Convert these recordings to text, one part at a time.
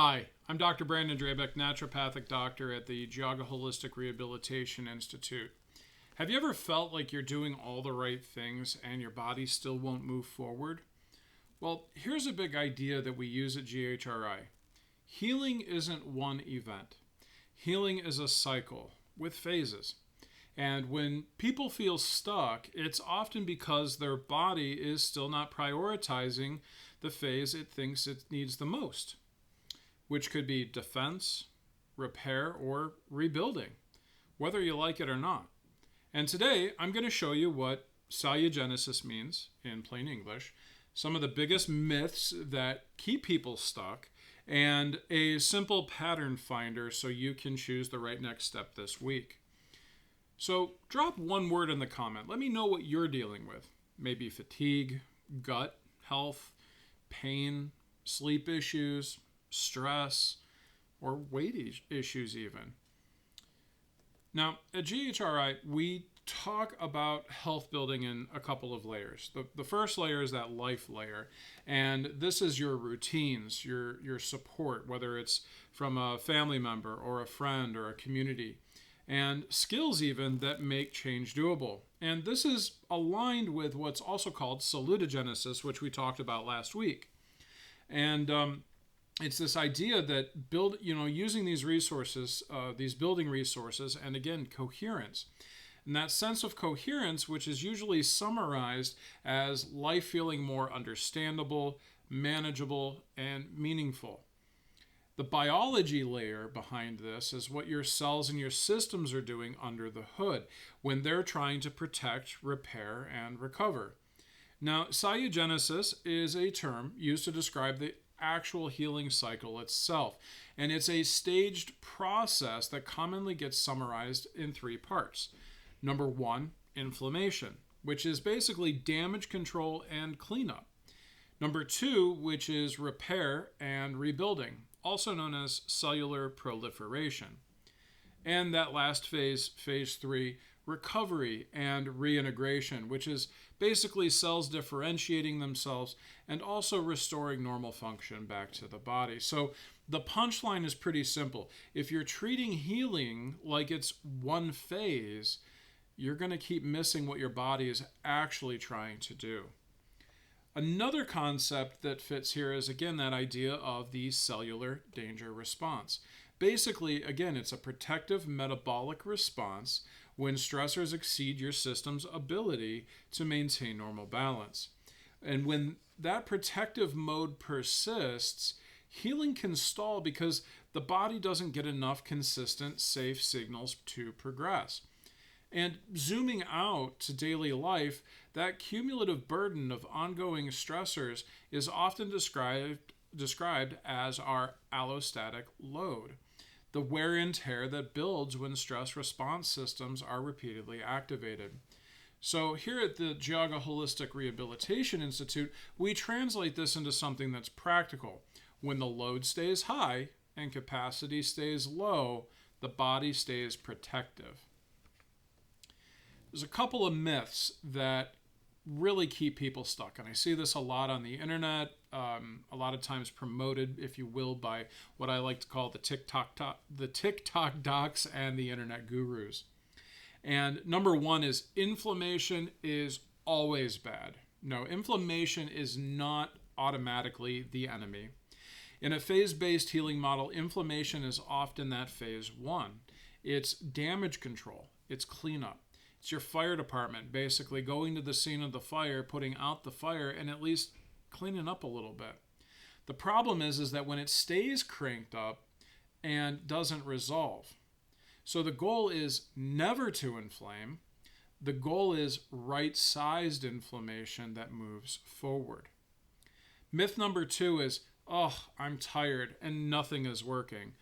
Hi, I'm Dr. Brandon Drabeck, naturopathic doctor at the Geauga Holistic Rehabilitation Institute. Have you ever felt like you're doing all the right things and your body still won't move forward? Well, here's a big idea that we use at GHRI. Healing isn't one event. Healing is a cycle with phases. And when people feel stuck, it's often because their body is still not prioritizing the phase it thinks it needs the most, which could be defense, repair, or rebuilding, whether you like it or not. And today, I'm going to show you what Salugenesis means in plain English, some of the biggest myths that keep people stuck, and a simple pattern finder so you can choose the right next step this week. So drop one word in the comment. Let me know what you're dealing with. Maybe fatigue, gut health, pain, sleep issues, stress, or weight issues even. Now, at GHRI, we talk about health building in a couple of layers. The first layer is that life layer, and this is your routines, your support, whether it's from a family member or a friend or a community, and skills even that make change doable. And this is aligned with what's also called Salugenesis, which we talked about last week. And it's this idea that using these resources, these building resources, and again, coherence. And that sense of coherence, which is usually summarized as life feeling more understandable, manageable, and meaningful. The biology layer behind this is what your cells and your systems are doing under the hood when they're trying to protect, repair, and recover. Now, salugenesis is a term used to describe the actual healing cycle itself, and it's a staged process that commonly gets summarized in three parts. Number one, inflammation, which is basically damage control and cleanup. Number two, which is repair and rebuilding, also known as cellular proliferation. And that last phase, phase three, recovery and reintegration, which is basically cells differentiating themselves and also restoring normal function back to the body. So the punchline is pretty simple. If you're treating healing like it's one phase, you're going to keep missing what your body is actually trying to do. Another concept that fits here is, again, that idea of the cellular danger response. Basically, again, it's a protective metabolic response when stressors exceed your system's ability to maintain normal balance. And when that protective mode persists, healing can stall because the body doesn't get enough consistent, safe signals to progress. And zooming out to daily life, that cumulative burden of ongoing stressors is often described as our allostatic load, the wear and tear that builds when stress response systems are repeatedly activated. So here at the Geauga Holistic Rehabilitation Institute, we translate this into something that's practical. When the load stays high and capacity stays low, the body stays protective. There's a couple of myths that really keep people stuck, and I see this a lot on the internet, a lot of times promoted, if you will, by what I like to call the TikTok docs and the internet gurus. And number one is inflammation is always bad. No, inflammation is not automatically the enemy. In a phase-based healing model, inflammation is often that phase one. It's damage control. It's cleanup. It's your fire department basically going to the scene of the fire, putting out the fire, and at least cleaning up a little bit. The problem is that when it stays cranked up and doesn't resolve. So the goal is never to inflame. The goal is right-sized inflammation that moves forward. Myth number two is, I'm tired and nothing is working.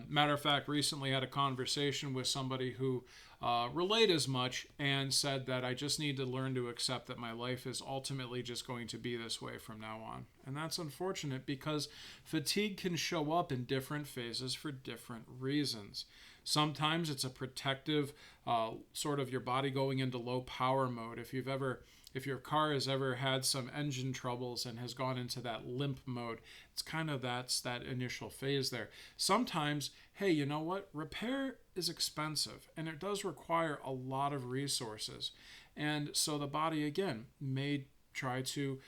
Matter of fact, recently had a conversation with somebody who relayed as much and said that I just need to learn to accept that my life is ultimately just going to be this way from now on. And that's unfortunate because fatigue can show up in different phases for different reasons. Sometimes it's a protective sort of your body going into low power mode. If you've ever If your car has ever had some engine troubles and has gone into that limp mode, it's kind of that's that initial phase there. Sometimes, hey, you know what? Repair is expensive and it does require a lot of resources. And so the body, again, may try to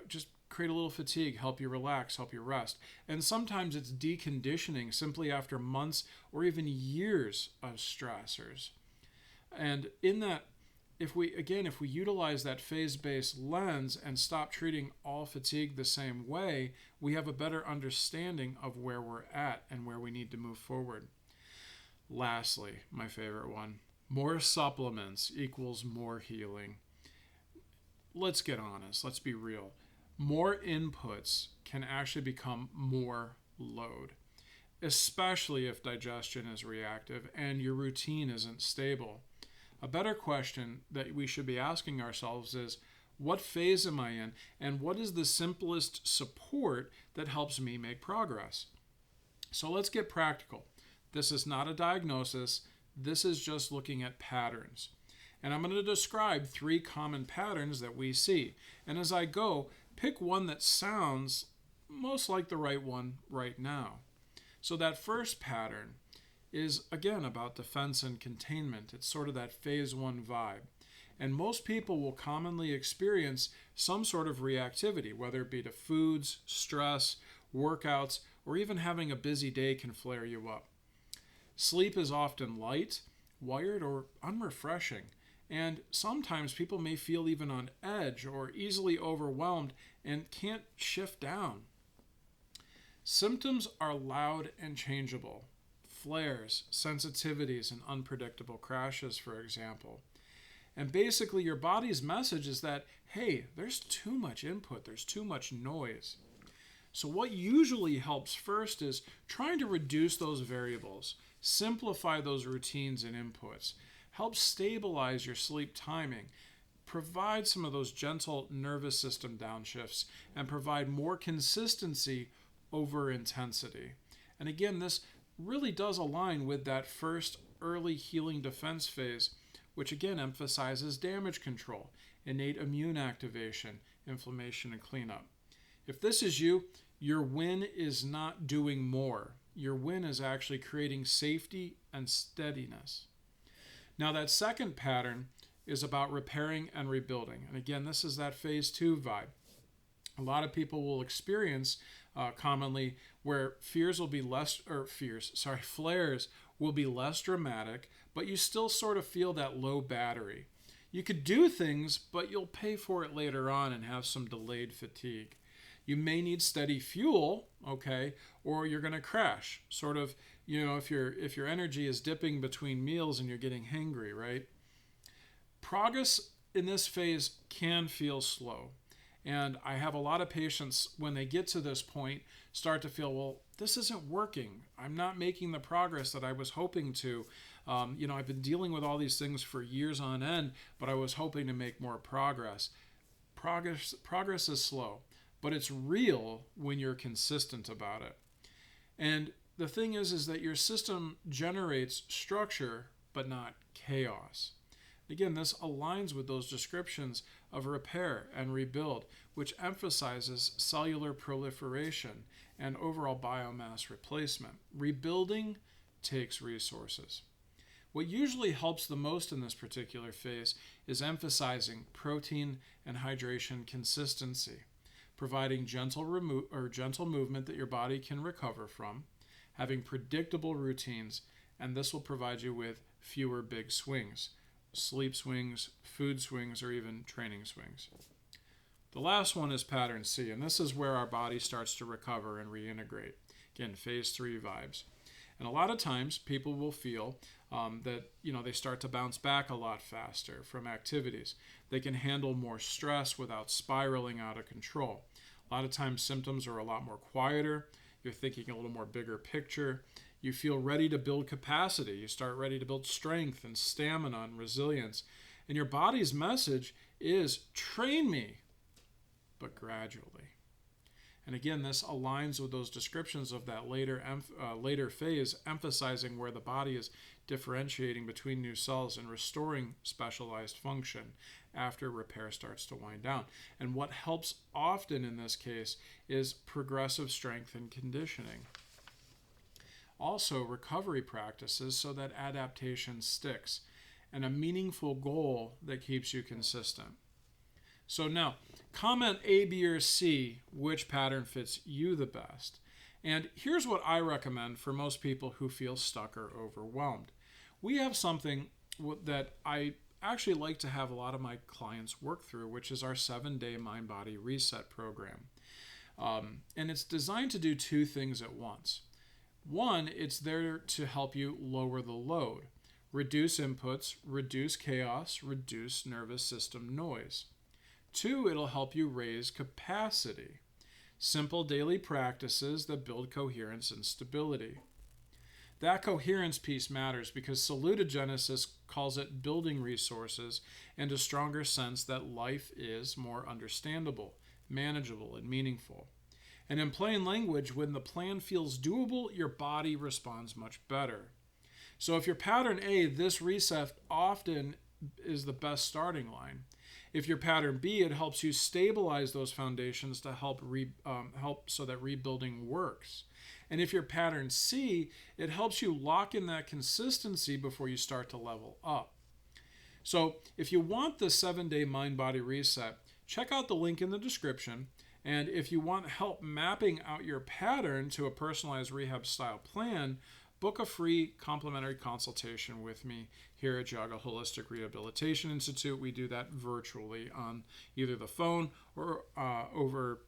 just create a little fatigue, help you relax, help you rest. And sometimes it's deconditioning simply after months or even years of stressors. And in that, if we utilize that phase-based lens and stop treating all fatigue the same way, we have a better understanding of where we're at and where we need to move forward. Lastly, my favorite one, more supplements equals more healing. Let's get honest, let's be real. More inputs can actually become more load, especially if digestion is reactive and your routine isn't stable. A better question that we should be asking ourselves is, what phase am I in, and what is the simplest support that helps me make progress? So let's get practical. This is not a diagnosis. This is just looking at patterns. And I'm going to describe 3 common patterns that we see. And as I go, pick one that sounds most like the right one right now. So that first pattern is, again, about defense and containment. It's sort of that phase 1 vibe. And most people will commonly experience some sort of reactivity, whether it be to foods, stress, workouts, or even having a busy day can flare you up. Sleep is often light, wired, or unrefreshing. And sometimes people may feel even on edge or easily overwhelmed and can't shift down. Symptoms are loud and changeable. Flares, sensitivities, and unpredictable crashes, for example. And basically your body's message is that, hey, there's too much input, there's too much noise. So what usually helps first is trying to reduce those variables, simplify those routines and inputs, help stabilize your sleep timing, provide some of those gentle nervous system downshifts, and provide more consistency over intensity. And again, this really does align with that first early healing defense phase, which again emphasizes damage control, innate immune activation, inflammation, and cleanup. If this is you, your win is not doing more. Your win is actually creating safety and steadiness. Now that second pattern is about repairing and rebuilding. And again, this is that phase 2 vibe. A lot of people will experience commonly where flares will be less dramatic, but you still sort of feel that low battery. You could do things, but you'll pay for it later on and have some delayed fatigue. You may need steady fuel, okay, or you're going to crash. Sort of, if your energy is dipping between meals and you're getting hangry, right? Progress in this phase can feel slow. And I have a lot of patients, when they get to this point, start to feel, well, this isn't working. I'm not making the progress that I was hoping to. I've been dealing with all these things for years on end, but I was hoping to make more progress. Progress is slow, but it's real when you're consistent about it. And the thing is that your system generates structure, but not chaos. Again, this aligns with those descriptions of repair and rebuild, which emphasizes cellular proliferation and overall biomass replacement. Rebuilding takes resources. What usually helps the most in this particular phase is emphasizing protein and hydration consistency, providing gentle movement that your body can recover from, having predictable routines, and this will provide you with fewer big swings. Sleep swings, food swings, or even training swings. The last one is pattern C, and this is where our body starts to recover and reintegrate. Again, phase 3 vibes. And a lot of times people will feel that they start to bounce back a lot faster from activities. They can handle more stress without spiraling out of control. A lot of times symptoms are a lot more quieter. You're thinking a little more bigger picture. You feel ready to build capacity. You start ready to build strength and stamina and resilience. And your body's message is, train me, but gradually. And again, this aligns with those descriptions of that later phase, emphasizing where the body is differentiating between new cells and restoring specialized function after repair starts to wind down. And what helps often in this case is progressive strength and conditioning. Also, recovery practices so that adaptation sticks, and a meaningful goal that keeps you consistent. So now, comment A, B, or C which pattern fits you the best. And here's what I recommend for most people who feel stuck or overwhelmed. We have something that I actually like to have a lot of my clients work through, which is our 7-day mind-body reset program. And it's designed to do two things at once. One, it's there to help you lower the load, reduce inputs, reduce chaos, reduce nervous system noise. Two, it'll help you raise capacity. Simple daily practices that build coherence and stability. That coherence piece matters because Salugenesis calls it building resources and a stronger sense that life is more understandable, manageable, and meaningful. And in plain language, when the plan feels doable, your body responds much better. So if you're pattern A, this reset often is the best starting line. If you're pattern B, it helps you stabilize those foundations to help so that rebuilding works. And if you're pattern C, it helps you lock in that consistency before you start to level up. So if you want the 7-day mind-body reset, check out the link in the description. And if you want help mapping out your pattern to a personalized rehab style plan, book a free complimentary consultation with me here at Geauga Holistic Rehabilitation Institute. We do that virtually on either the phone or over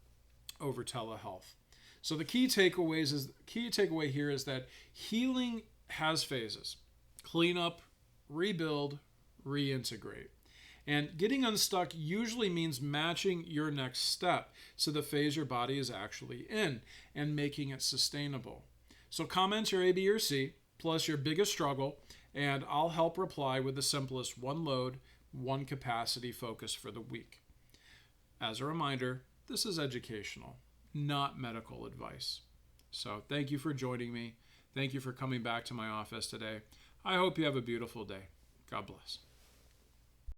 telehealth. So the key takeaway here is that healing has phases: clean up, rebuild, reintegrate. And getting unstuck usually means matching your next step to the phase your body is actually in and making it sustainable. So comment your A, B, or C, plus your biggest struggle, and I'll help reply with the simplest one load, one capacity focus for the week. As a reminder, this is educational, not medical advice. So thank you for joining me. Thank you for coming back to my office today. I hope you have a beautiful day. God bless.